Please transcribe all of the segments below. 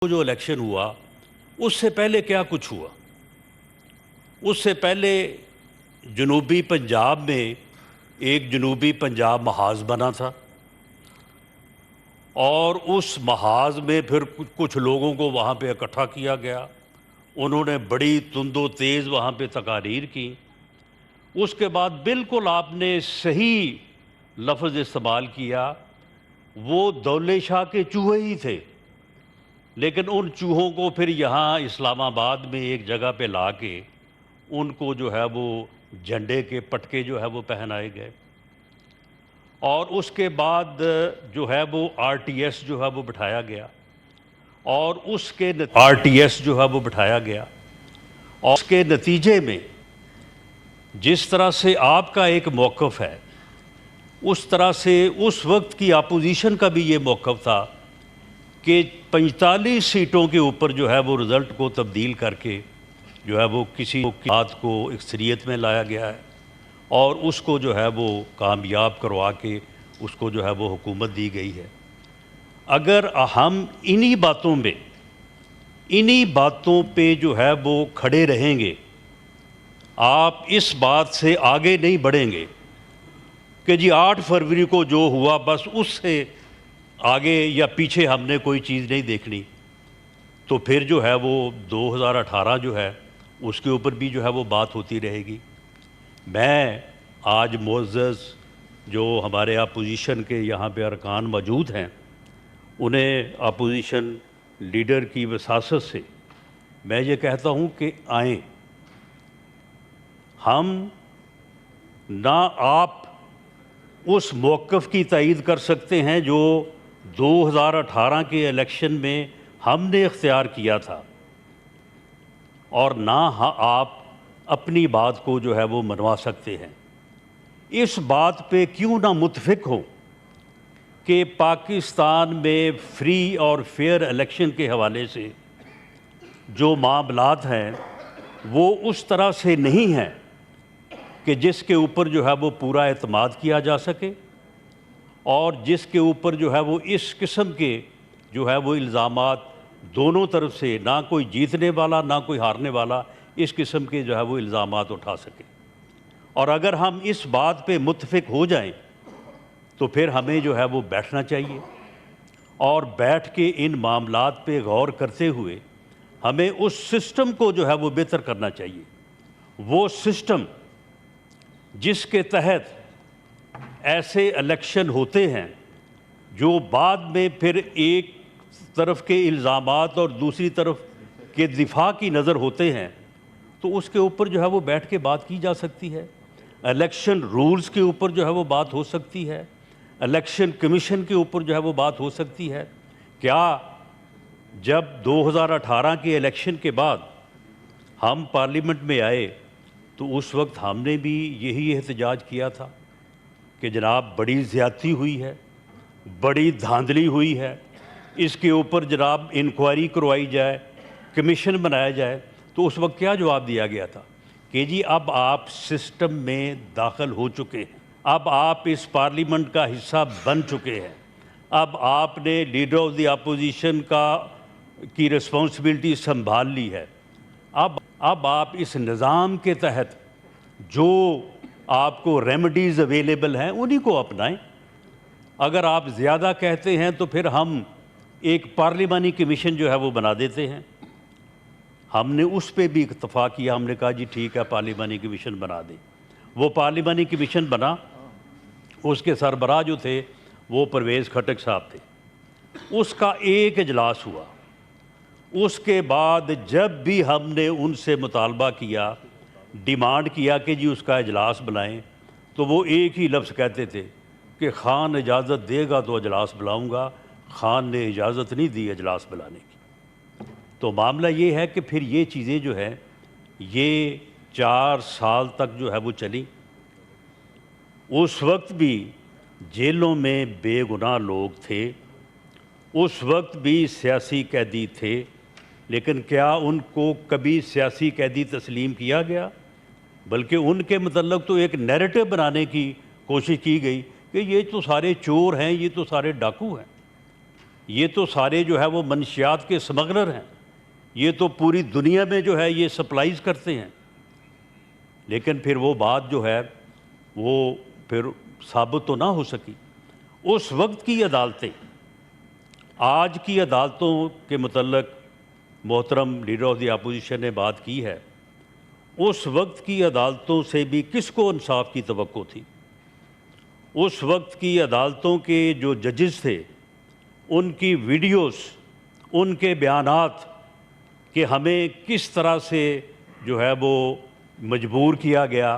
जो इलेक्शन हुआ उससे पहले क्या कुछ हुआ। उससे पहले जनूबी पंजाब में एक जनूबी पंजाब महाज बना था और उस महाज में फिर कुछ लोगों को वहाँ पे इकट्ठा किया गया। उन्होंने बड़ी तुंदो तेज़ वहाँ पे तकारीर की। उसके बाद बिल्कुल आपने सही लफ्ज़ इस्तेमाल किया, वो दौले शाह के चूहे ही थे, लेकिन उन चूहों को फिर यहाँ इस्लामाबाद में एक जगह पे ला के उनको जो है वो झंडे के पटके जो है वो पहनाए गए और उसके बाद जो है वो आरटीएस जो है वो बिठाया गया और उसके आरटीएस जो है वो बिठाया गया और उसके नतीजे में जिस तरह से आपका एक मौक़िफ़ है उस तरह से उस वक्त की अपोजिशन का भी ये मौक़िफ़ था कि 45 सीटों के ऊपर जो है वो रिज़ल्ट को तब्दील करके जो है वो किसी बात को अक्सरियत में लाया गया है और उसको जो है वो कामयाब करवा के उसको जो है वो हुकूमत दी गई है। अगर हम इन्हीं बातों पे जो है वो खड़े रहेंगे, आप इस बात से आगे नहीं बढ़ेंगे कि जी 8 फरवरी को जो हुआ बस उससे आगे या पीछे हमने कोई चीज़ नहीं देखनी, तो फिर जो है वो 2018 जो है उसके ऊपर भी जो है वो बात होती रहेगी। मैं आज मुअज़्ज़ज़ जो हमारे अपोजिशन के यहाँ पे अरकान मौजूद हैं, उन्हें अपोजिशन लीडर की वसासत से मैं ये कहता हूँ कि आएँ, हम ना आप उस मौक़िफ़ की तायीद कर सकते हैं जो 2018 के इलेक्शन में हमने इख्तियार किया था और ना आप अपनी बात को जो है वो मनवा सकते हैं। इस बात पे क्यों ना मुत्फिक हो कि पाकिस्तान में फ्री और फेयर इलेक्शन के हवाले से जो मामलात हैं वो उस तरह से नहीं हैं कि जिसके ऊपर जो है वो पूरा एतमाद किया जा सके और जिसके ऊपर जो है वो इस किस्म के जो है वो इल्ज़ामात दोनों तरफ से, ना कोई जीतने वाला ना कोई हारने वाला, इस किस्म के जो है वो इल्ज़ामात उठा सके। और अगर हम इस बात पे मुत्तफ़िक हो जाएं तो फिर हमें जो है वो बैठना चाहिए और बैठ के इन मामलात पे गौर करते हुए हमें उस सिस्टम को जो है वो बेहतर करना चाहिए। वो सिस्टम जिसके तहत ऐसे इलेक्शन होते हैं जो बाद में फिर एक तरफ के इल्ज़ामात और दूसरी तरफ के दिफा की नज़र होते हैं, तो उसके ऊपर जो है वो बैठ के बात की जा सकती है। इलेक्शन रूल्स के ऊपर जो है वो बात हो सकती है, इलेक्शन कमीशन के ऊपर जो है वो बात हो सकती है। क्या जब 2018 के इलेक्शन के बाद हम पार्लियामेंट में आए तो उस वक्त हमने भी यही एहतजाज किया था कि जनाब बड़ी ज़्यादती हुई है, बड़ी धांधली हुई है, इसके ऊपर जनाब इंक्वायरी करवाई जाए, कमीशन बनाया जाए। तो उस वक्त क्या जवाब दिया गया था कि जी अब आप सिस्टम में दाखिल हो चुके हैं, अब आप इस पार्लियामेंट का हिस्सा बन चुके हैं, अब आपने लीडर ऑफ द अपोजिशन की रिस्पॉन्सिबिलिटी संभाल ली है, अब आप इस निज़ाम के तहत जो आपको रेमेडीज़ अवेलेबल हैं उन्हीं को अपनाएं। अगर आप ज़्यादा कहते हैं तो फिर हम एक पार्लिमानी कमीशन जो है वो बना देते हैं। हमने उस पे भी इत्तफ़ाक़ किया, हमने कहा जी ठीक है पार्लिमानी कमीशन बना दें। वो पार्लिमानी कमीशन बना, उसके सरबराह जो थे वो परवेज़ खटक साहब थे। उसका एक इजलास हुआ, उसके बाद जब भी हमने उनसे मुतालबा किया, डिमांड किया कि जी उसका इजलास बुलाएं, तो वो एक ही लफ्ज़ कहते थे कि ख़ान इजाज़त देगा तो इजलास बुलाऊंगा, ख़ान ने इजाज़त नहीं दी इजलास बुलाने की। तो मामला ये है कि फिर ये चीज़ें जो है ये 4 साल तक जो है वो चली। उस वक्त भी जेलों में बेगुनाह लोग थे, उस वक्त भी सियासी कैदी थे, लेकिन क्या उनको कभी सियासी कैदी तस्लीम किया गया? बल्कि उनके मतलब तो एक नैरेटिव बनाने की कोशिश की गई कि ये तो सारे चोर हैं, ये तो सारे डाकू हैं। ये तो सारे जो है वो मनशियात के स्मगलर हैं, ये तो पूरी दुनिया में जो है ये सप्लाईज करते हैं। लेकिन फिर वो बात जो है वो फिर साबित तो ना हो सकी। उस वक्त की अदालतें आज की अदालतों के मुतल्लक मोहतरम लीडर ऑफ द अपोजिशन ने बात की है। उस वक्त की अदालतों से भी किसको इंसाफ की तवक्को थी? उस वक्त की अदालतों के जो जजेस थे, उनकी वीडियोस, उनके बयानात कि हमें किस तरह से जो है वो मजबूर किया गया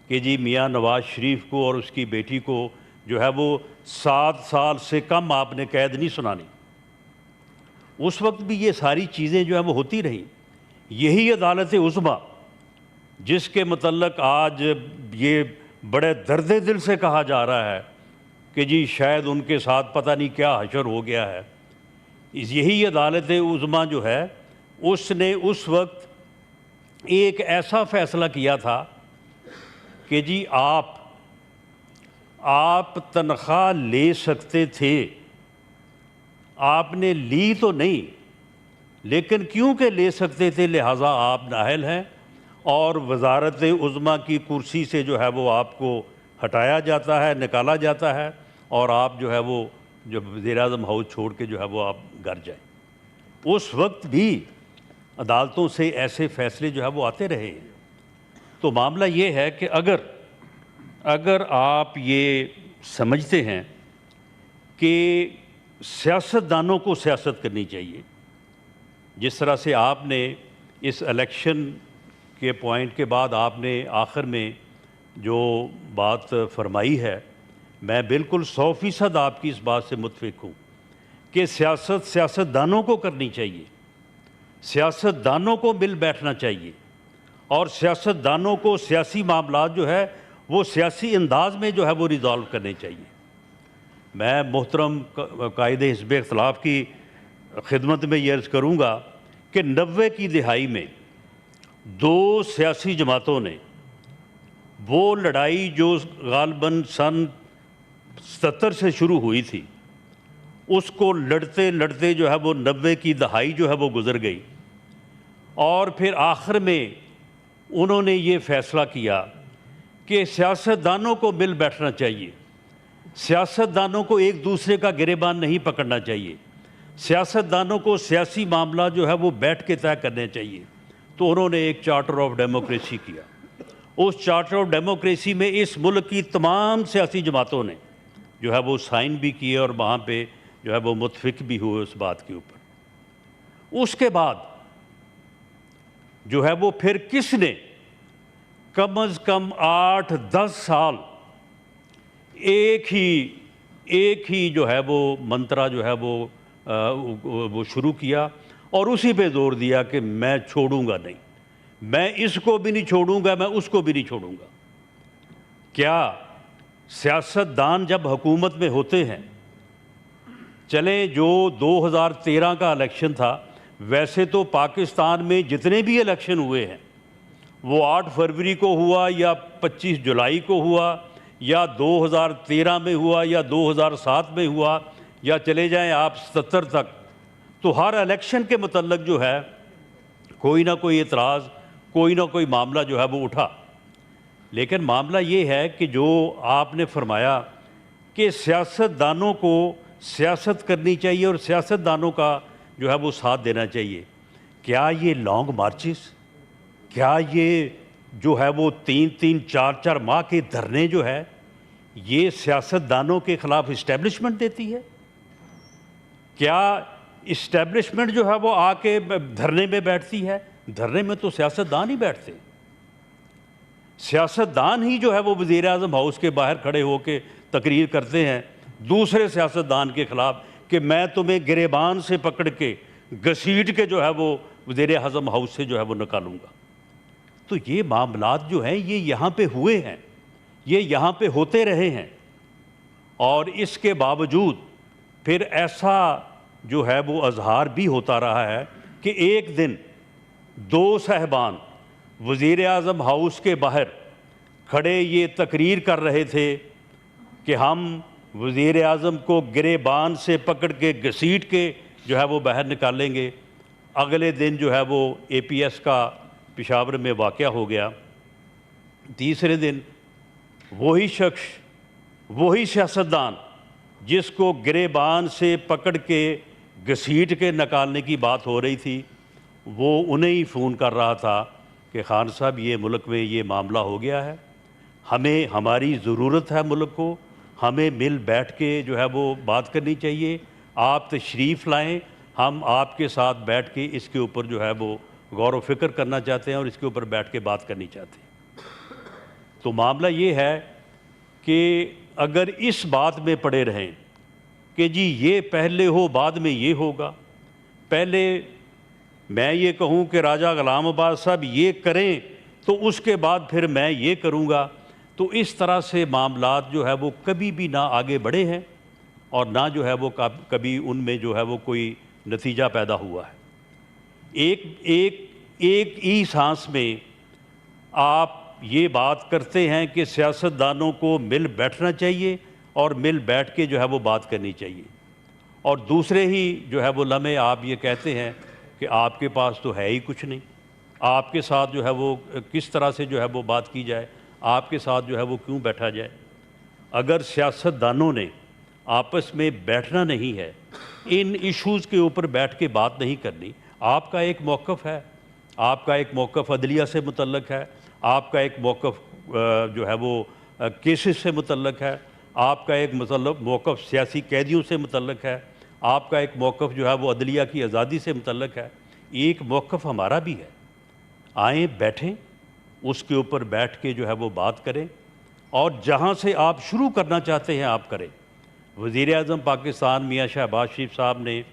कि जी मियाँ नवाज़ शरीफ को और उसकी बेटी को जो है वो 7 साल से कम आपने कैद नहीं सुनानी। उस वक्त भी ये सारी चीज़ें जो है वो होती रहीं। यही अदालत उज़्मा जिसके मुतल्लक आज ये बड़े दर्द दिल से कहा जा रहा है कि जी शायद उनके साथ पता नहीं क्या हशर हो गया है, यही अदालत उज़्मा जो है उसने उस वक्त एक ऐसा फ़ैसला किया था कि जी आप तनख्वाह ले सकते थे, आपने ली तो नहीं, लेकिन क्योंकि ले सकते थे लिहाजा आप नाअहल हैं और वज़ारत उज़्मा की कुर्सी से जो है वो आपको हटाया जाता है, निकाला जाता है और आप जो है वो जब वज़ीर-ए-आज़म हाउस छोड़ के जो है वो आप घर जाएं। उस वक्त भी अदालतों से ऐसे फ़ैसले जो है वो आते रहे हैं। तो मामला ये है कि अगर आप ये समझते हैं कि सियासतदानों को सियासत करनी चाहिए, जिस तरह से आपने इस इलेक्शन के पॉइंट के बाद आपने आखिर में जो बात फरमाई है, मैं बिल्कुल 100% आपकी इस बात से मुत्फिक हूँ कि सियासतदानों को करनी चाहिए, सियासतदानों को मिल बैठना चाहिए और सियासतदानों को सियासी मामला जो है वो सियासी अंदाज में जो है वो रिज़ॉल्व करने चाहिए। मैं मोहतरम कायदे हिज़्ब इख्तिलाफ की खिदमत में ये अर्ज़ करूँगा कि 90 की दिहाई में 2 सियासी जमातों ने वो लड़ाई जो गालबन सन 70 से शुरू हुई थी, उसको लड़ते लड़ते जो है वो 90 की दहाई जो है वो गुज़र गई और फिर आखिर में उन्होंने ये फ़ैसला किया कि सियासतदानों को मिल बैठना चाहिए, सियासतदानों को एक दूसरे का गिरेबान नहीं पकड़ना चाहिए, सियासतदानों को सियासी मामला जो है वो बैठ के तय करने चाहिए। तो उन्होंने एक चार्टर ऑफ डेमोक्रेसी किया। उस चार्टर ऑफ डेमोक्रेसी में इस मुल्क की तमाम सियासी जमातों ने जो है वो साइन भी किए और वहाँ पे जो है वो मुत्फिक भी हुए उस बात के ऊपर। उसके बाद जो है वो फिर किसने कम अज़ कम 8-10 साल एक ही जो है वो मंत्रा जो है वो शुरू किया और उसी पे जोर दिया कि मैं छोड़ूंगा नहीं, मैं इसको भी नहीं छोड़ूंगा, मैं उसको भी नहीं छोड़ूंगा। क्या सियासतदान जब हुकूमत में होते हैं, चले जो 2013 का इलेक्शन था, वैसे तो पाकिस्तान में जितने भी इलेक्शन हुए हैं वो 8 फरवरी को हुआ या 25 जुलाई को हुआ या 2013 में हुआ या 2007 में हुआ या चले जाएं आप 77 तक, तो हर इलेक्शन के मुतल्लक जो है कोई ना कोई एतराज़, कोई ना कोई मामला जो है वो उठा। लेकिन मामला ये है कि जो आपने फरमाया कि सियासतदानों को सियासत करनी चाहिए और सियासतदानों का जो है वो साथ देना चाहिए, क्या ये लॉन्ग मार्चेस, क्या ये जो है वो 3-3, 4-4 माह के धरने जो है ये सियासतदानों के ख़िलाफ़ इस्टेब्लिशमेंट देती है? क्या इस्टेब्लिशमेंट जो है वो आके धरने में बैठती है? धरने में तो सियासतदान ही बैठते हैं। सियासतदान ही जो है वो वज़ीर-ए-आज़म हाउस के बाहर खड़े होकर तकरीर करते हैं दूसरे सियासतदान के ख़िलाफ़ कि मैं तुम्हें गिरेबान से पकड़ के घसीट के जो है वो वज़ीर-ए-आज़म हाउस से जो है वो निकालूंगा। तो ये मामलात जो हैं ये यहाँ पे हुए हैं, ये यहाँ पे होते रहे हैं और इसके बावजूद फिर ऐसा जो है वो अजहार भी होता रहा है कि एक दिन 2 साहबान वज़ीर-ए-आज़म हाउस के बाहर खड़े ये तकरीर कर रहे थे कि हम वज़ीर आज़म को गिरेबान से पकड़ के घसीट के जो है वो बाहर निकालेंगे। अगले दिन जो है वो APS का पेशावर में वाक़या हो गया। तीसरे दिन वही शख्स, वही सियासतदान जिसको गिरेबान से पकड़ के घसीट के निकालने की बात हो रही थी, वो उन्हें ही फ़ोन कर रहा था कि खान साहब ये मुल्क में ये मामला हो गया है, हमें हमारी ज़रूरत है मुल्क को, हमें मिल बैठ के जो है वो बात करनी चाहिए, आप तशरीफ़ लाएं, हम आपके साथ बैठ के इसके ऊपर जो है वो गौर व फिक्र करना चाहते हैं और इसके ऊपर बैठ के बात करनी चाहते हैं। तो मामला ये है कि अगर इस बात में पड़े रहें कि जी ये पहले हो बाद में ये होगा, पहले मैं ये कहूँ कि राजा ग़ुलाम अब्बास साहब ये करें तो उसके बाद फिर मैं ये करूँगा, तो इस तरह से मामलात जो है वो कभी भी ना आगे बढ़े हैं और ना जो है वो कभी उनमें जो है वो कोई नतीजा पैदा हुआ है। एक ही सांस में आप ये बात करते हैं कि सियासतदानों को मिल बैठना चाहिए और मिल बैठ के जो है वो बात करनी चाहिए, और दूसरे ही जो है वो लम्हे आप ये कहते हैं कि आपके पास तो है ही कुछ नहीं, आपके साथ जो है वो किस तरह से जो है वो बात की जाए, आपके साथ जो है वो क्यों बैठा जाए। अगर सियासतदानों ने आपस में बैठना नहीं है, इन इश्यूज़ के ऊपर बैठ के बात नहीं करनी, आपका एक मौक़िफ़ है, आपका एक मौक़िफ़ अदलिया से मुतल्लक है, आपका एक मौक़िफ़ जो है वो केसेस से मुतल्लक है, आपका एक मौक़िफ़ सियासी कैदियों से मुतल्लक है, आपका एक मौक़िफ़ जो है वो अदलिया की आज़ादी से मुतल्लक है, एक मौक़िफ़ हमारा भी है। आएँ बैठें, उसके ऊपर बैठ के जो है वो बात करें और जहाँ से आप शुरू करना चाहते हैं आप करें। वज़ीर आज़म पाकिस्तान मियाँ शहबाज शरीफ साहब ने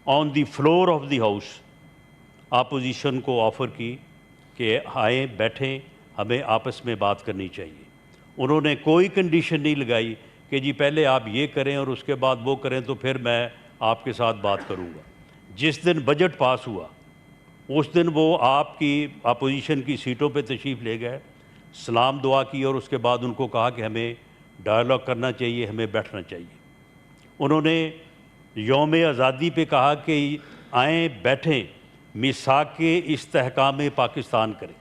on the floor of the house opposition को ऑफ़र की कि आएँ बैठें, हमें आपस में बात करनी चाहिए। उन्होंने कोई कंडीशन नहीं लगाई कि जी पहले आप ये करें और उसके बाद वो करें तो फिर मैं आपके साथ बात करूँगा। जिस दिन बजट पास हुआ उस दिन वो आपकी अपोजिशन की सीटों पे तशरीफ़ ले गए, सलाम दुआ की और उसके बाद उनको कहा कि हमें डायलॉग करना चाहिए, हमें बैठना चाहिए। उन्होंने यौम आज़ादी पे कहा कि आएँ बैठें, मिसाक़े इस्तेहकाम पाकिस्तान करें,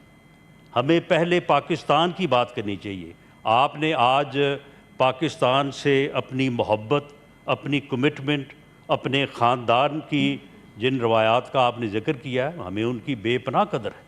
हमें पहले पाकिस्तान की बात करनी चाहिए। आपने आज पाकिस्तान से अपनी मोहब्बत, अपनी कमिटमेंट, अपने ख़ानदान की जिन रवायात का आपने ज़िक्र किया है, हमें उनकी बेपनाह कदर है।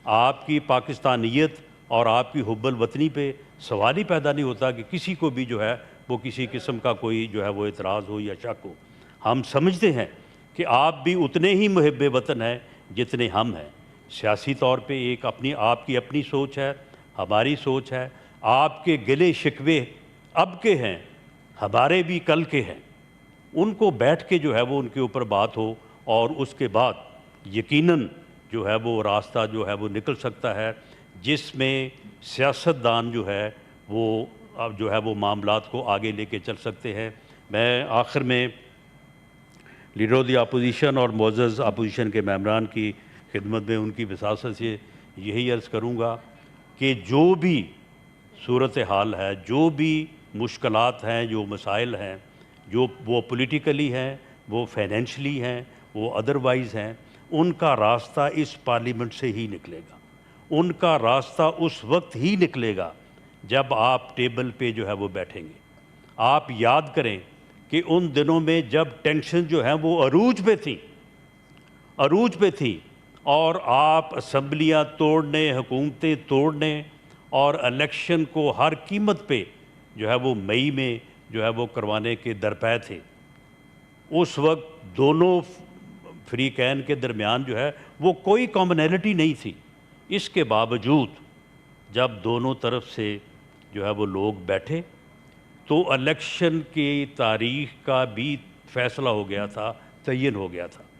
आपकी पाकिस्तानियत और आपकी हुब्बुल वतनी पे सवाल ही पैदा नहीं होता कि किसी को भी जो है वो किसी किस्म का कोई जो है वो एतराज़ हो या शक हो। हम समझते हैं कि आप भी उतने ही मुहिब्बे वतन हैं जितने हम हैं। सियासी तौर पे एक आपकी अपनी सोच है, हमारी सोच है, आपके गिले शिकवे अब के हैं, हमारे भी कल के हैं। उनको बैठ के जो है वो उनके ऊपर बात हो और उसके बाद यकीनन जो है वो रास्ता जो है वो निकल सकता है जिसमें सियासतदान जो है वो अब जो है वो मामलात को आगे लेके चल सकते हैं। मैं आखिर में लीडर ऑफ द अपोजिशन और मोअज़्ज़ज़ अपोजिशन के मेंबरान की खिदमत में उनकी वसासत से यही अर्ज़ करूँगा कि जो भी सूरत हाल है, जो भी मुश्किलात हैं, जो मसाइल हैं, जो वो पॉलिटिकली हैं, वो फाइनेंशली हैं, वो अदरवाइज़ हैं, उनका रास्ता इस पार्लियामेंट से ही निकलेगा। उनका रास्ता उस वक्त ही निकलेगा जब आप टेबल पे जो है वो बैठेंगे। आप याद करें कि उन दिनों में जब टेंशन जो है वो अरूज पे थी और आप असम्बलियाँ तोड़ने, हुकूमतें तोड़ने और इलेक्शन को हर कीमत पे जो है वो मई में जो है वो करवाने के दरपे थे। उस वक्त दोनों फ्रीकैन के दरमियान जो है वो कोई कॉमनैलिटी नहीं थी। इसके बावजूद जब दोनों तरफ से जो है वो लोग बैठे तो इलेक्शन की तारीख़ का भी फ़ैसला हो गया था, तय्यन हो गया था।